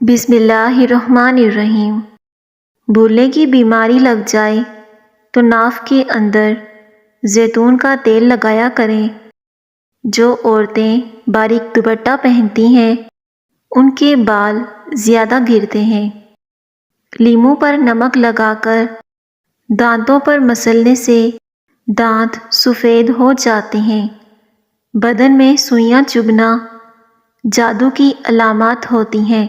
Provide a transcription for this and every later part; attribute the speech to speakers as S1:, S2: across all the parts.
S1: بسم اللہ الرحمن الرحیم۔ بھولنے کی بیماری لگ جائے تو ناف کے اندر زیتون کا تیل لگایا کریں۔ جو عورتیں باریک دوپٹہ پہنتی ہیں ان کے بال زیادہ گرتے ہیں۔ لیموں پر نمک لگا کر دانتوں پر مسلنے سے دانت سفید ہو جاتے ہیں۔ بدن میں سوئیاں چبھنا جادو کی علامات ہوتی ہیں۔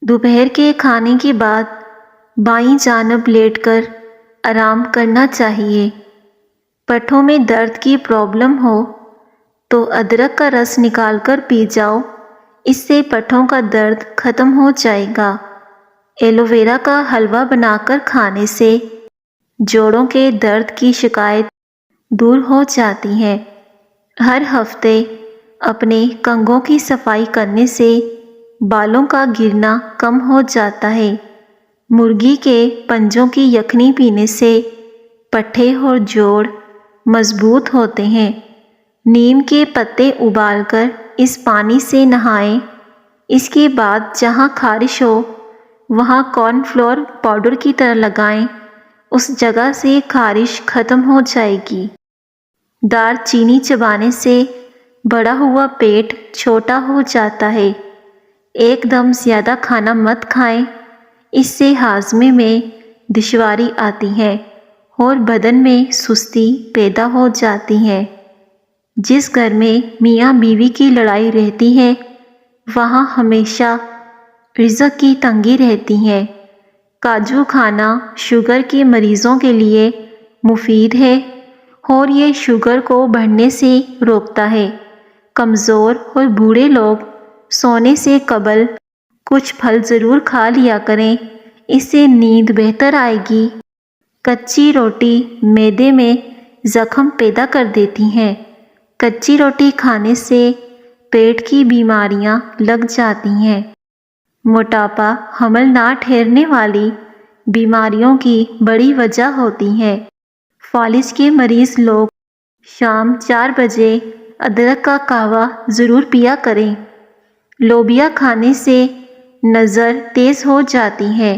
S1: دوپہر کے کھانے کے بعد بائیں جانب لیٹ کر آرام کرنا چاہیے۔ پٹھوں میں درد کی پرابلم ہو تو ادرک کا رس نکال کر پی جاؤ، اس سے پٹھوں کا درد ختم ہو جائے گا۔ ایلو ویرا کا حلوہ بنا کر کھانے سے جوڑوں کے درد کی شکایت دور ہو جاتی ہے۔ ہر ہفتے اپنے کنگھوں کی صفائی کرنے سے بالوں کا گرنا کم ہو جاتا ہے۔ مرغی کے پنجوں کی یخنی پینے سے پٹھے اور جوڑ مضبوط ہوتے ہیں۔ نیم کے پتے ابال کر اس پانی سے نہائیں۔ اس کے بعد جہاں خارش ہو وہاں کارن فلور پاؤڈر کی طرح لگائیں، اس جگہ سے خارش ختم ہو جائے گی۔ دار چینی چبانے سے بڑا ہوا پیٹ چھوٹا ہو جاتا ہے۔ ایک دم زیادہ کھانا مت کھائیں، اس سے ہاضمے میں دشواری آتی ہے اور بدن میں سستی پیدا ہو جاتی ہے۔ جس گھر میں میاں بیوی کی لڑائی رہتی ہے وہاں ہمیشہ رزق کی تنگی رہتی ہے۔ کاجو کھانا شوگر کے مریضوں کے لیے مفید ہے اور یہ شوگر کو بڑھنے سے روکتا ہے۔ کمزور اور بوڑھے لوگ سونے سے قبل کچھ پھل ضرور کھا لیا کریں، اس سے نیند بہتر آئے گی۔ کچی روٹی معدے میں زخم پیدا کر دیتی ہے۔ کچی روٹی کھانے سے پیٹ کی بیماریاں لگ جاتی ہیں۔ موٹاپا حمل نہ ٹھہرنے والی بیماریوں کی بڑی وجہ ہوتی ہے۔ فالج کے مریض لوگ شام 4 بجے ادرک کا قہوہ ضرور پیا کریں۔ لوبیا کھانے سے نظر تیز ہو جاتی ہے۔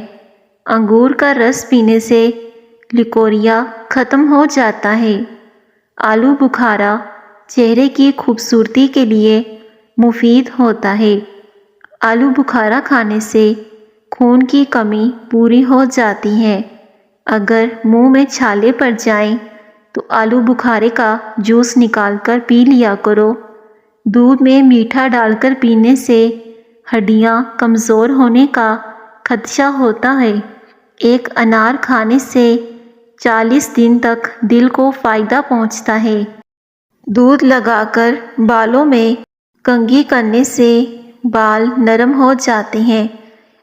S1: انگور کا رس پینے سے لکوریا ختم ہو جاتا ہے۔ آلو بخارا چہرے کی خوبصورتی کے لیے مفید ہوتا ہے۔ آلو بخارا کھانے سے خون کی کمی پوری ہو جاتی ہے۔ اگر منہ میں چھالے پڑ جائیں تو آلو بخارے کا جوس نکال کر پی لیا کرو۔ دودھ میں میٹھا ڈال کر پینے سے ہڈیاں کمزور ہونے کا خدشہ ہوتا ہے۔ ایک انار کھانے سے 40 دن تک دل کو فائدہ پہنچتا ہے۔ دودھ لگا کر بالوں میں کنگھی کرنے سے بال نرم ہو جاتے ہیں۔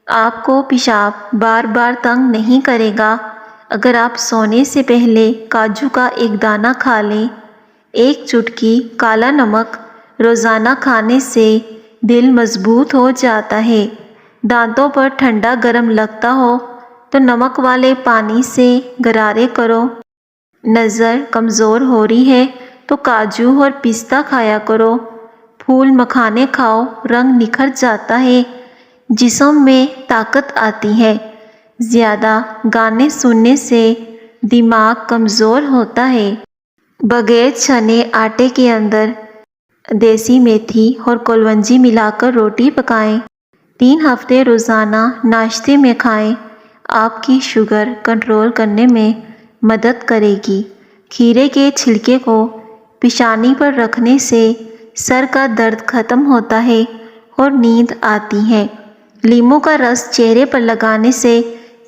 S1: آپ کو پیشاب بار بار تنگ نہیں کرے گا اگر آپ سونے سے پہلے کاجو کا ایک دانہ کھا لیں۔ ایک چٹکی کالا نمک روزانہ کھانے سے دل مضبوط ہو جاتا ہے۔ دانتوں پر ٹھنڈا گرم لگتا ہو تو نمک والے پانی سے غرارے کرو۔ نظر کمزور ہو رہی ہے تو کاجو اور پستہ کھایا کرو۔ پھول مکھانے کھاؤ، رنگ نکھر جاتا ہے، جسم میں طاقت آتی ہے۔ زیادہ گانے سننے سے دماغ کمزور ہوتا ہے۔ بغیر چھنے آٹے کے اندر دیسی میتھی اور کلونجی ملا کر روٹی پکائیں۔ 3 ہفتے روزانہ ناشتے میں کھائیں۔ آپ کی شوگر کنٹرول کرنے میں مدد کرے گی۔ کھیرے کے چھلکے کو پیشانی پر رکھنے سے سر کا درد ختم ہوتا ہے اور نیند آتی ہے۔ لیموں کا رس چہرے پر لگانے سے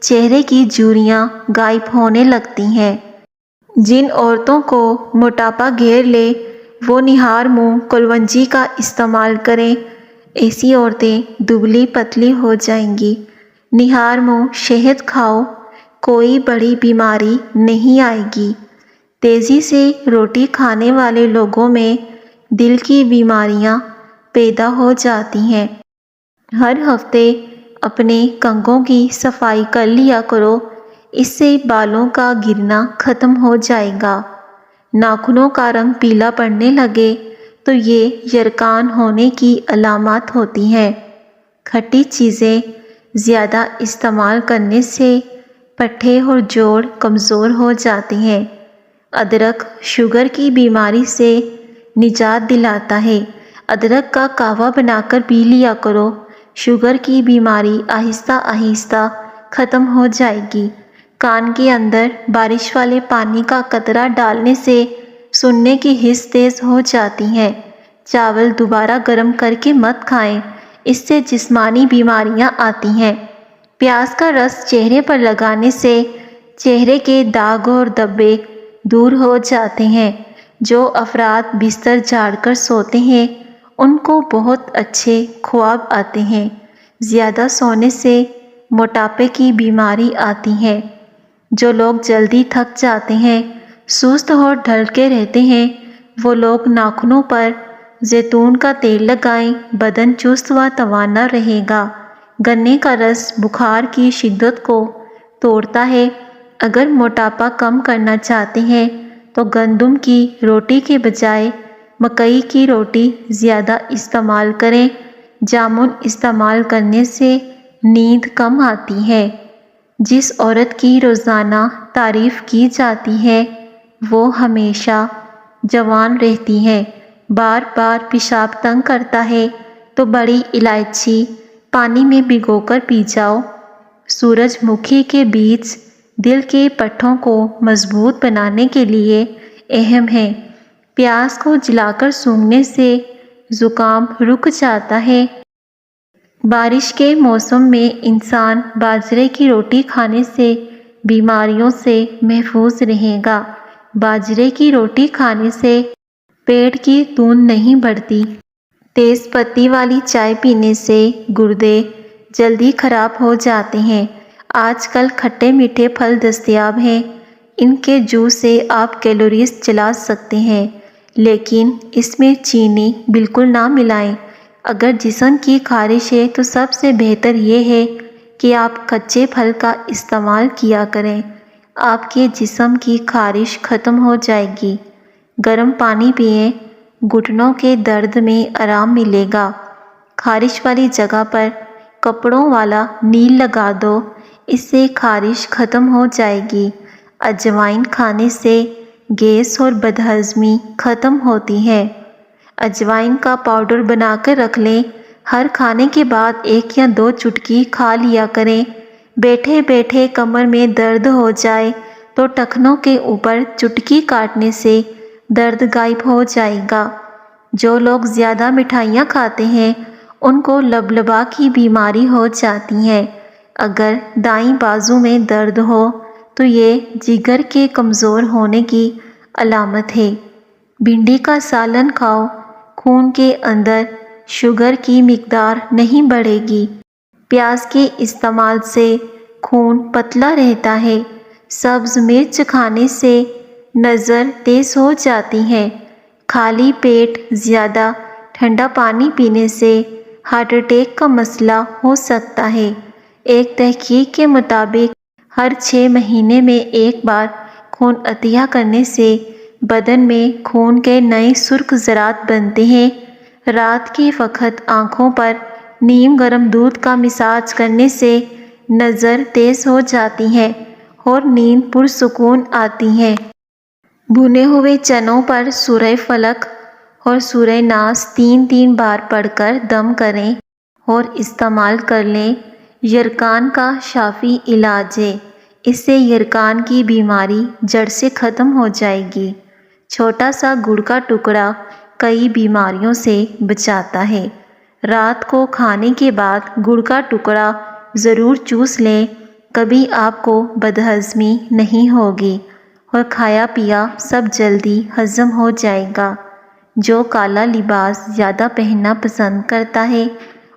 S1: چہرے کی جھریاں غائب ہونے لگتی ہیں۔ جن عورتوں کو موٹاپا گھیر لے وہ نہار منہ کلونجی کا استعمال کریں۔ ایسی عورتیں دبلی پتلی ہو جائیں گی۔ نہار منہ شہد کھاؤ، کوئی بڑی بیماری نہیں آئے گی۔ تیزی سے روٹی کھانے والے لوگوں میں دل کی بیماریاں پیدا ہو جاتی ہیں۔ ہر ہفتے اپنے کنگھوں کی صفائی کر لیا کرو، اس سے بالوں کا گرنا ختم ہو جائے گا۔ ناخنوں کا رنگ پیلا پڑنے لگے تو یہ یرقان ہونے کی علامات ہوتی ہیں۔ کھٹی چیزیں زیادہ استعمال کرنے سے پٹھے اور جوڑ کمزور ہو جاتے ہیں۔ ادرک شوگر کی بیماری سے نجات دلاتا ہے۔ ادرک کا قہوہ بنا کر پی لیا کرو، شوگر کی بیماری آہستہ آہستہ ختم ہو جائے گی۔ کان کے اندر بارش والے پانی کا قطرہ ڈالنے سے سننے کی حس تیز ہو جاتی ہے۔ چاول دوبارہ گرم کر کے مت کھائیں، اس سے جسمانی بیماریاں آتی ہیں۔ پیاز کا رس چہرے پر لگانے سے چہرے کے داغ اور دھبے دور ہو جاتے ہیں۔ جو افراد بستر جھاڑ کر سوتے ہیں ان کو بہت اچھے خواب آتے ہیں۔ زیادہ سونے سے موٹاپے کی بیماری آتی ہے۔ جو لوگ جلدی تھک جاتے ہیں، سست اور ڈھلکے رہتے ہیں، وہ لوگ ناخنوں پر زیتون کا تیل لگائیں، بدن چست و توانا رہے گا۔ گنے کا رس بخار کی شدت کو توڑتا ہے۔ اگر موٹاپا کم کرنا چاہتے ہیں تو گندم کی روٹی کے بجائے مکئی کی روٹی زیادہ استعمال کریں۔ جامن استعمال کرنے سے نیند کم آتی ہے۔ جس عورت کی روزانہ تعریف کی جاتی ہے وہ ہمیشہ جوان رہتی ہے۔ بار بار پیشاب تنگ کرتا ہے تو بڑی الائچی پانی میں بھگو کر پی جاؤ۔ سورج مکھی کے بیج دل کے پٹھوں کو مضبوط بنانے کے لیے اہم ہیں۔ پیاز کو جلا کر سونگھنے سے زکام رک جاتا ہے۔ بارش کے موسم میں انسان باجرے کی روٹی کھانے سے بیماریوں سے محفوظ رہے گا۔ باجرے کی روٹی کھانے سے پیٹ کی توند نہیں بڑھتی۔ تیز پتی والی چائے پینے سے گردے جلدی خراب ہو جاتے ہیں۔ آج کل کھٹے میٹھے پھل دستیاب ہیں، ان کے جوس سے آپ کیلوریز جلا سکتے ہیں، لیکن اس میں چینی بالکل نہ ملائیں۔ اگر جسم کی خارش ہے تو سب سے بہتر یہ ہے کہ آپ کچے پھل کا استعمال کیا کریں، آپ کے جسم کی خارش ختم ہو جائے گی۔ گرم پانی پئیں، گھٹنوں کے درد میں آرام ملے گا۔ خارش والی جگہ پر کپڑوں والا نیل لگا دو، اس سے خارش ختم ہو جائے گی۔ اجوائن کھانے سے گیس اور بدہضمی ختم ہوتی ہے۔ اجوائن کا پاؤڈر بنا کر رکھ لیں، ہر کھانے کے بعد 1 یا 2 چٹکی کھا لیا کریں۔ بیٹھے بیٹھے کمر میں درد ہو جائے تو ٹخنوں کے اوپر چٹکی کاٹنے سے درد غائب ہو جائے گا۔ جو لوگ زیادہ مٹھائیاں کھاتے ہیں ان کو لبلبا کی بیماری ہو جاتی ہے۔ اگر دائیں بازو میں درد ہو تو یہ جگر کے کمزور ہونے کی علامت ہے۔ بھنڈی کا سالن کھاؤ، خون کے اندر شوگر کی مقدار نہیں بڑھے گی۔ پیاز کے استعمال سے خون پتلا رہتا ہے۔ سبز مرچ کھانے سے نظر تیز ہو جاتی ہے۔ خالی پیٹ زیادہ ٹھنڈا پانی پینے سے ہارٹ اٹیک کا مسئلہ ہو سکتا ہے۔ ایک تحقیق کے مطابق ہر 6 مہینے میں ایک بار خون عطیہ کرنے سے بدن میں خون کے نئے سرخ ذرات بنتے ہیں۔ رات کے وقت آنکھوں پر نیم گرم دودھ کا مساج کرنے سے نظر تیز ہو جاتی ہے اور نیند پرسکون آتی ہے۔ بھنے ہوئے چنوں پر سورہ فلق اور سورہ ناس 3 بار پڑھ کر دم کریں اور استعمال کر لیں۔ یرقان کا شافی علاج ہے، اس سے یرقان کی بیماری جڑ سے ختم ہو جائے گی۔ چھوٹا سا گڑ کا ٹکڑا کئی بیماریوں سے بچاتا ہے۔ رات کو کھانے کے بعد گڑ کا ٹکڑا ضرور چوس لیں، کبھی آپ کو بدہضمی نہیں ہوگی اور کھایا پیا سب جلدی ہضم ہو جائے گا۔ جو کالا لباس زیادہ پہننا پسند کرتا ہے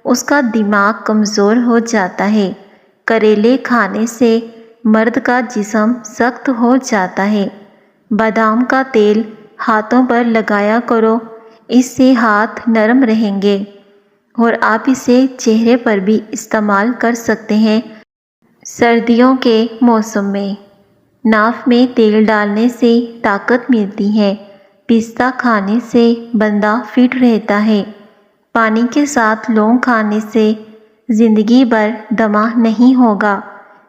S1: اس کا دماغ کمزور ہو جاتا ہے۔ کریلے کھانے سے مرد کا جسم سخت ہو جاتا ہے۔ بادام کا تیل ہاتھوں پر لگایا کرو، اس سے ہاتھ نرم رہیں گے اور آپ اسے چہرے پر بھی استعمال کر سکتے ہیں۔ سردیوں کے موسم میں ناف میں تیل ڈالنے سے طاقت ملتی ہے۔ پستہ کھانے سے بندہ فٹ رہتا ہے۔ پانی کے ساتھ لونگ کھانے سے زندگی بھر دمہ نہیں ہوگا۔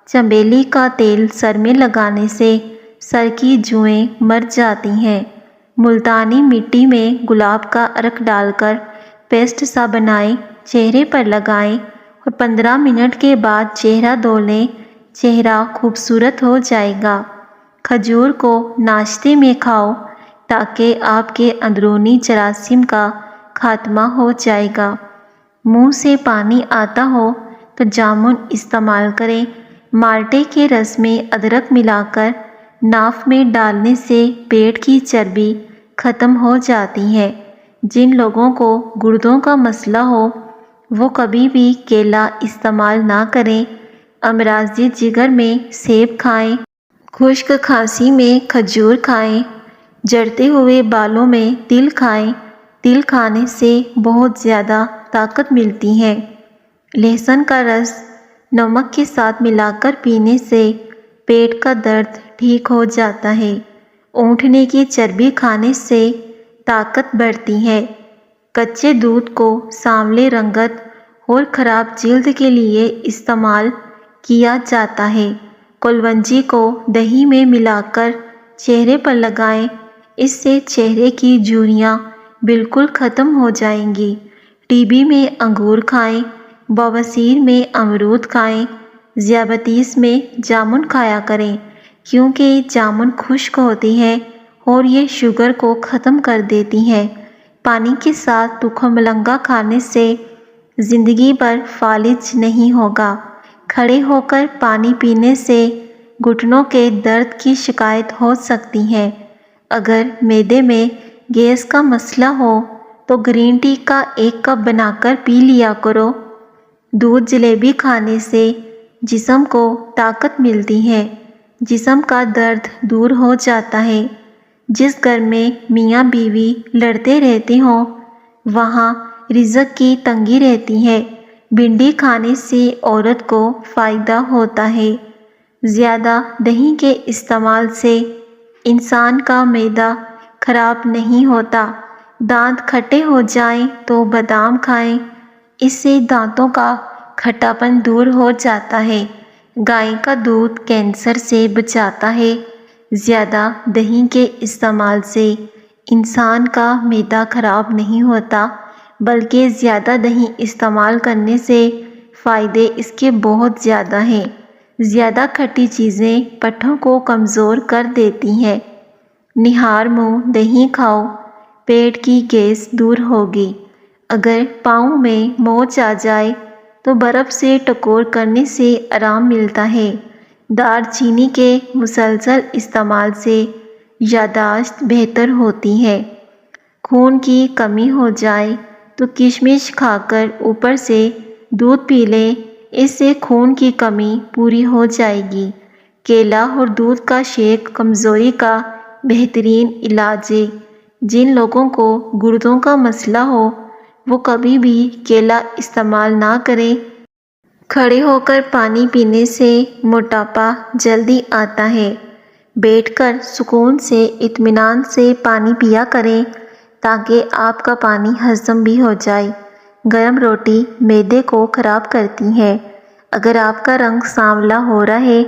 S1: چنبیلی کا تیل سر میں لگانے سے سر کی جوئیں مر جاتی ہیں۔ ملتانی مٹی میں گلاب کا عرق ڈال کر پیسٹ سا بنائیں، چہرے پر لگائیں اور 15 منٹ کے بعد چہرہ دھو لیں، چہرہ خوبصورت ہو جائے گا۔ کھجور کو ناشتے میں کھاؤ تاکہ آپ کے اندرونی جراثیم کا خاتمہ ہو جائے گا۔ منہ سے پانی آتا ہو تو جامن استعمال کریں۔ مالٹے کے رس میں ادرک ملا کر ناف میں ڈالنے سے پیٹ کی چربی ختم ہو جاتی ہے۔ جن لوگوں کو گردوں کا مسئلہ ہو وہ کبھی بھی کیلا استعمال نہ کریں۔ امراض جگر میں سیب کھائیں، خشک کھانسی میں کھجور کھائیں، جھڑتے ہوئے بالوں میں تل کھائیں۔ تل کھانے سے بہت زیادہ طاقت ملتی ہے۔ لہسن کا رس نمک کے ساتھ ملا کر پینے سے پیٹ کا درد ٹھیک ہو جاتا ہے۔ اونٹنے کی چربی کھانے سے طاقت بڑھتی ہے۔ کچے دودھ کو سانولے رنگت اور خراب جلد کے لیے استعمال کیا جاتا ہے۔ کلونجی کو دہی میں ملا کر چہرے پر لگائیں، اس سے چہرے کی جھریاں بالکل ختم ہو جائیں گی۔ ٹی بی میں انگور کھائیں، بواسیر میں امرود کھائیں، ذیابیطس میں جامن کھایا کریں کیونکہ جامن خشک ہوتی ہے اور یہ شوگر کو ختم کر دیتی ہے۔ پانی کے ساتھ تخم مرغ کھانے سے زندگی بھر فالج نہیں ہوگا۔ کھڑے ہو کر پانی پینے سے گھٹنوں کے درد کی شکایت ہو سکتی ہے۔ اگر معدے میں گیس کا مسئلہ ہو تو گرین ٹی کا 1 کپ بنا کر پی لیا کرو۔ دودھ جلیبی کھانے سے جسم کو طاقت ملتی ہے، جسم کا درد دور ہو جاتا ہے۔ جس گھر میں میاں بیوی لڑتے رہتے ہوں وہاں رزق کی تنگی رہتی ہے۔ بھنڈی کھانے سے عورت کو فائدہ ہوتا ہے۔ زیادہ دہی کے استعمال سے انسان کا معدہ خراب نہیں ہوتا۔ دانت کھٹے ہو جائیں تو بادام کھائیں، اس سے دانتوں کا کھٹا پن دور ہو جاتا ہے۔ گائے کا دودھ کینسر سے بچاتا ہے۔ زیادہ دہی کے استعمال سے انسان کا معدہ خراب نہیں ہوتا بلکہ زیادہ دہی استعمال کرنے سے فائدے اس کے بہت زیادہ ہیں۔ زیادہ کھٹی چیزیں پٹھوں کو کمزور کر دیتی ہیں۔ نہار منہ دہی کھاؤ، پیٹ کی گیس دور ہوگی۔ اگر پاؤں میں موچ آ جائے تو برف سے ٹکور کرنے سے آرام ملتا ہے۔ دار چینی کے مسلسل استعمال سے یادداشت بہتر ہوتی ہے۔ خون کی کمی ہو جائے تو کشمش کھا کر اوپر سے دودھ پی لیں، اس سے خون کی کمی پوری ہو جائے گی۔ کیلا اور دودھ کا شیک کمزوری کا بہترین علاج ہے۔ جن لوگوں کو گردوں کا مسئلہ ہو وہ کبھی بھی کیلا استعمال نہ کریں۔ کھڑے ہو کر پانی پینے سے موٹاپا جلدی آتا ہے۔ بیٹھ کر سکون سے اطمینان سے پانی پیا کریں تاکہ آپ کا پانی ہضم بھی ہو جائے۔ گرم روٹی معدے کو خراب کرتی ہے۔ اگر آپ کا رنگ سانولا ہو رہا ہے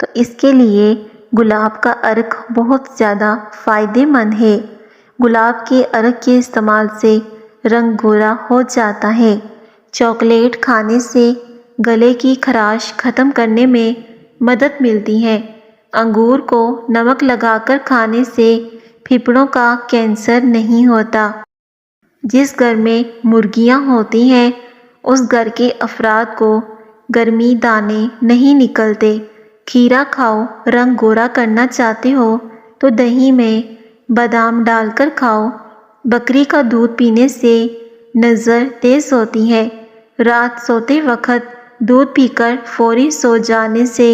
S1: تو اس کے لیے گلاب کا عرق بہت زیادہ فائدہ مند ہے۔ گلاب کے عرق کے استعمال سے رنگ گورا ہو جاتا ہے۔ چاکلیٹ کھانے سے گلے کی خراش ختم کرنے میں مدد ملتی ہے۔ انگور کو نمک لگا کر کھانے سے پھیپھڑوں کا کینسر نہیں ہوتا۔ جس گھر میں مرغیاں ہوتی ہیں اس گھر کے افراد کو گرمی دانے نہیں نکلتے۔ کھیرا کھاؤ، رنگ گورا کرنا چاہتے ہو تو دہی میں بادام ڈال کر کھاؤ۔ بکری کا دودھ پینے سے نظر تیز ہوتی ہے۔ رات سوتے وقت دودھ پی کر فوری سو جانے سے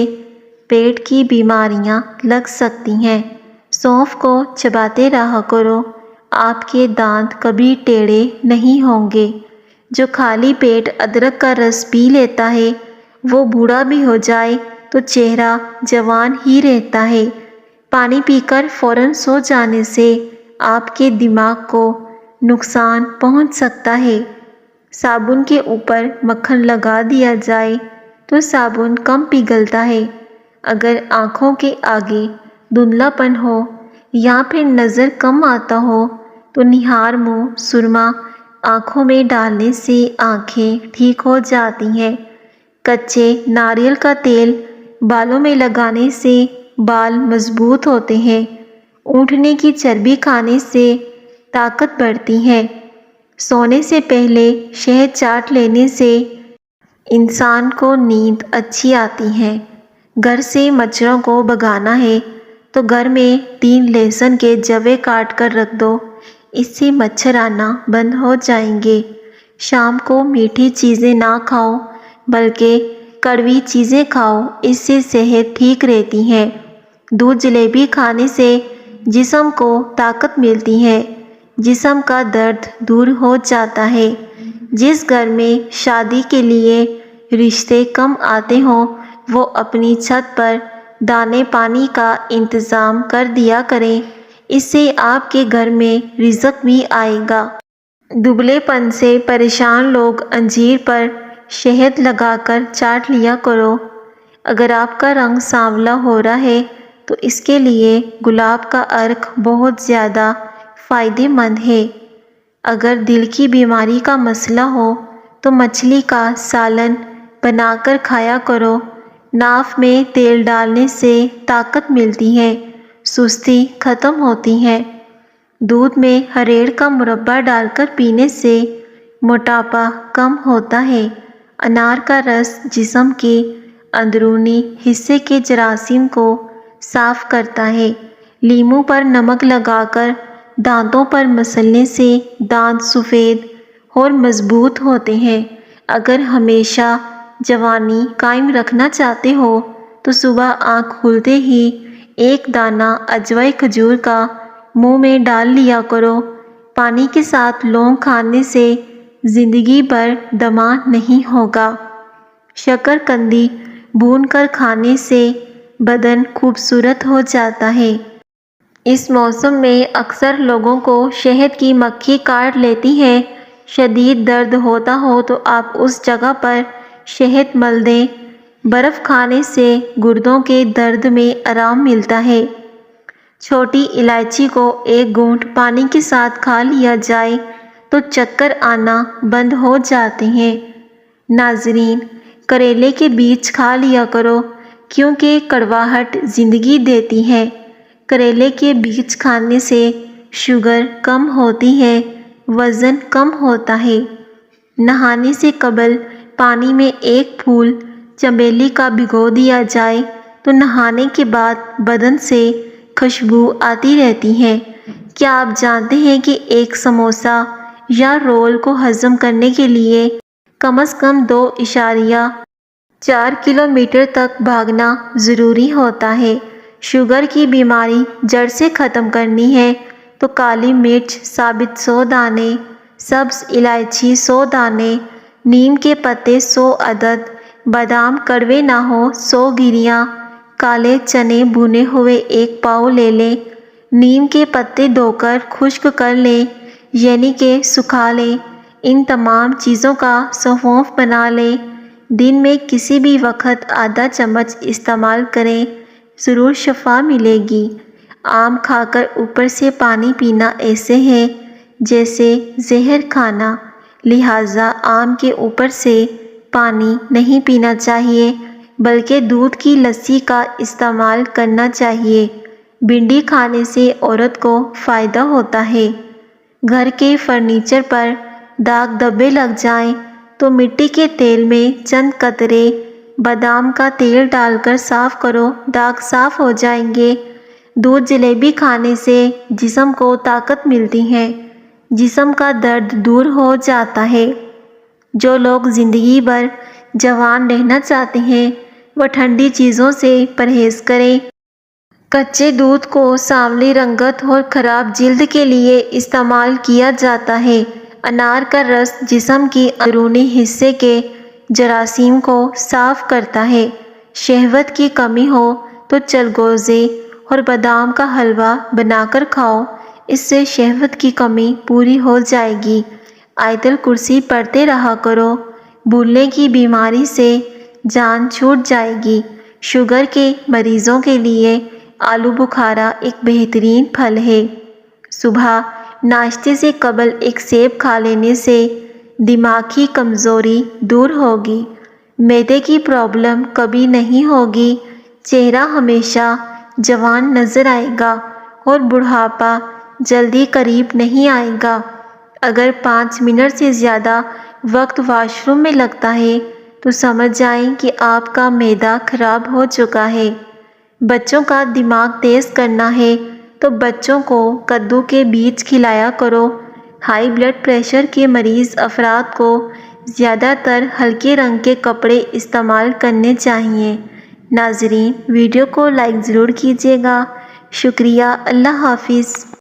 S1: پیٹ کی بیماریاں لگ سکتی ہیں۔ سونف کو چباتے رہا کرو، آپ کے دانت کبھی ٹیڑھے نہیں ہوں گے۔ جو خالی پیٹ ادرک کا رس پی لیتا ہے وہ بوڑھا بھی ہو جائے تو چہرہ جوان ہی رہتا ہے۔ پانی پی کر فوراً سو جانے سے آپ کے دماغ کو نقصان پہنچ سکتا ہے۔ صابن کے اوپر مکھن لگا دیا جائے تو صابن کم پگھلتا ہے۔ اگر آنکھوں کے آگے دھندلا پن ہو یا پھر نظر کم آتا ہو تو نہار منہ سرما آنکھوں میں ڈالنے سے آنکھیں ٹھیک ہو جاتی ہیں۔ کچے ناریل کا تیل بالوں میں لگانے سے بال مضبوط ہوتے ہیں۔ اونٹنے کی چربی کھانے سے طاقت بڑھتی ہے۔ سونے سے پہلے شہد چاٹ لینے سے انسان کو نیند اچھی آتی ہے۔ گھر سے مچھروں کو بھگانا ہے تو گھر میں 3 لہسن کے جوے کاٹ کر رکھ دو، اس سے مچھر آنا بند ہو جائیں گے۔ شام کو میٹھی چیزیں نہ کھاؤ بلکہ کڑوی چیزیں کھاؤ، اس سے صحت ٹھیک رہتی ہے۔ دودھ جلیبی کھانے سے جسم کو طاقت ملتی ہے، جسم کا درد دور ہو جاتا ہے۔ جس گھر میں شادی کے لیے رشتے کم آتے ہوں وہ اپنی چھت پر دانے پانی کا انتظام کر دیا کریں، اس سے آپ کے گھر میں رزق بھی آئے گا۔ دبلے پن سے پریشان لوگ انجیر پر شہد لگا کر چاٹ لیا کرو۔ اگر آپ کا رنگ سانولا ہو رہا ہے تو اس کے لیے گلاب کا عرق بہت زیادہ فائدہ مند ہے۔ اگر دل کی بیماری کا مسئلہ ہو تو مچھلی کا سالن بنا کر کھایا کرو۔ ناف میں تیل ڈالنے سے طاقت ملتی ہے، سستی ختم ہوتی ہے۔ دودھ میں ہریڑ کا مربع ڈال کر پینے سے موٹاپا کم ہوتا ہے۔ انار کا رس جسم کے اندرونی حصے کے جراثیم کو صاف کرتا ہے۔ لیموں پر نمک لگا کر دانتوں پر مسلنے سے دانت سفید اور مضبوط ہوتے ہیں۔ اگر ہمیشہ جوانی قائم رکھنا چاہتے ہو تو صبح آنکھ کھلتے ہی 1 دانہ اجوائے کھجور کا منہ میں ڈال لیا کرو۔ پانی کے ساتھ لونگ کھانے سے زندگی بھر دمہ نہیں ہوگا۔ شکر قندی بھون کر کھانے سے بدن خوبصورت ہو جاتا ہے۔ اس موسم میں اکثر لوگوں کو شہد کی مکھی کاٹ لیتی ہے۔ شدید درد ہوتا ہو تو آپ اس جگہ پر شہد مل دیں۔ برف کھانے سے گردوں کے درد میں آرام ملتا ہے۔ چھوٹی الائچی کو 1 گھونٹ پانی کے ساتھ کھا لیا جائے تو چکر آنا بند ہو جاتے ہیں۔ ناظرین، کریلے کے بیج کھا لیا کرو کیونکہ کڑواہٹ زندگی دیتی ہے۔ کریلے کے بیج کھانے سے شوگر کم ہوتی ہے، وزن کم ہوتا ہے۔ نہانے سے قبل پانی میں 1 پھول چمیلی کا بھگو دیا جائے تو نہانے کے بعد بدن سے خوشبو آتی رہتی ہے۔ کیا آپ جانتے ہیں کہ 1 سموسہ یا رول کو ہضم کرنے کے لیے کم از کم 2.4 کلومیٹر تک بھاگنا ضروری ہوتا ہے؟ شوگر کی بیماری جڑ سے ختم کرنی ہے تو کالی مرچ ثابت 100 دانے، سبز الائچی 100 دانے، نیم کے پتے 100 عدد، بادام کڑوے نہ ہو 100 گریاں، کالے چنے بھنے ہوئے 1 پاؤ لے لیں۔ نیم کے پتے دھو کر خشک کر لیں، یعنی کہ سکھا لیں۔ ان تمام چیزوں کا سونف بنا لیں۔ دن میں کسی بھی وقت آدھا چمچ استعمال کریں، ضرور شفا ملے گی۔ آم کھا کر اوپر سے پانی پینا ایسے ہے جیسے زہر کھانا، لہٰذا آم کے اوپر سے پانی نہیں پینا چاہیے بلکہ دودھ کی لسی کا استعمال کرنا چاہیے۔ بھنڈی کھانے سے عورت کو فائدہ ہوتا ہے۔ گھر کے فرنیچر پر داغ دھبے لگ جائیں تو مٹی کے تیل میں چند قطرے بادام کا تیل ڈال کر صاف کرو، داغ صاف ہو جائیں گے۔ دودھ جلیبی کھانے سے جسم کو طاقت ملتی ہے، جسم کا درد دور ہو جاتا ہے۔ جو لوگ زندگی بھر جوان رہنا چاہتے ہیں وہ ٹھنڈی چیزوں سے پرہیز کریں۔ کچے دودھ کو سانولی رنگت اور خراب جلد کے لیے استعمال کیا جاتا ہے۔ انار کا رس جسم کے اندرونی حصے کے جراثیم کو صاف کرتا ہے۔ شہوت کی کمی ہو تو چلغوزے اور بادام کا حلوہ بنا کر کھاؤ، اس سے شہوت کی کمی پوری ہو جائے گی۔ آیت الکرسی پڑھتے رہا کرو، بھولنے کی بیماری سے جان چھوٹ جائے گی۔ شوگر کے مریضوں کے لیے آلو بخارا ایک بہترین پھل ہے۔ صبح ناشتے سے قبل ایک سیب کھا لینے سے دماغی کمزوری دور ہوگی، معدے کی پرابلم کبھی نہیں ہوگی، چہرہ ہمیشہ جوان نظر آئے گا اور بڑھاپا جلدی قریب نہیں آئے گا۔ اگر 5 منٹ سے زیادہ وقت واش روم میں لگتا ہے تو سمجھ جائیں کہ آپ کا معدہ خراب ہو چکا ہے۔ بچوں کا دماغ تیز کرنا ہے تو بچوں کو کدو کے بیج کھلایا کرو۔ ہائی بلڈ پریشر کے مریض افراد کو زیادہ تر ہلکے رنگ کے کپڑے استعمال کرنے چاہیے۔ ناظرین، ویڈیو کو لائک ضرور کیجیے گا۔ شکریہ۔ اللہ حافظ۔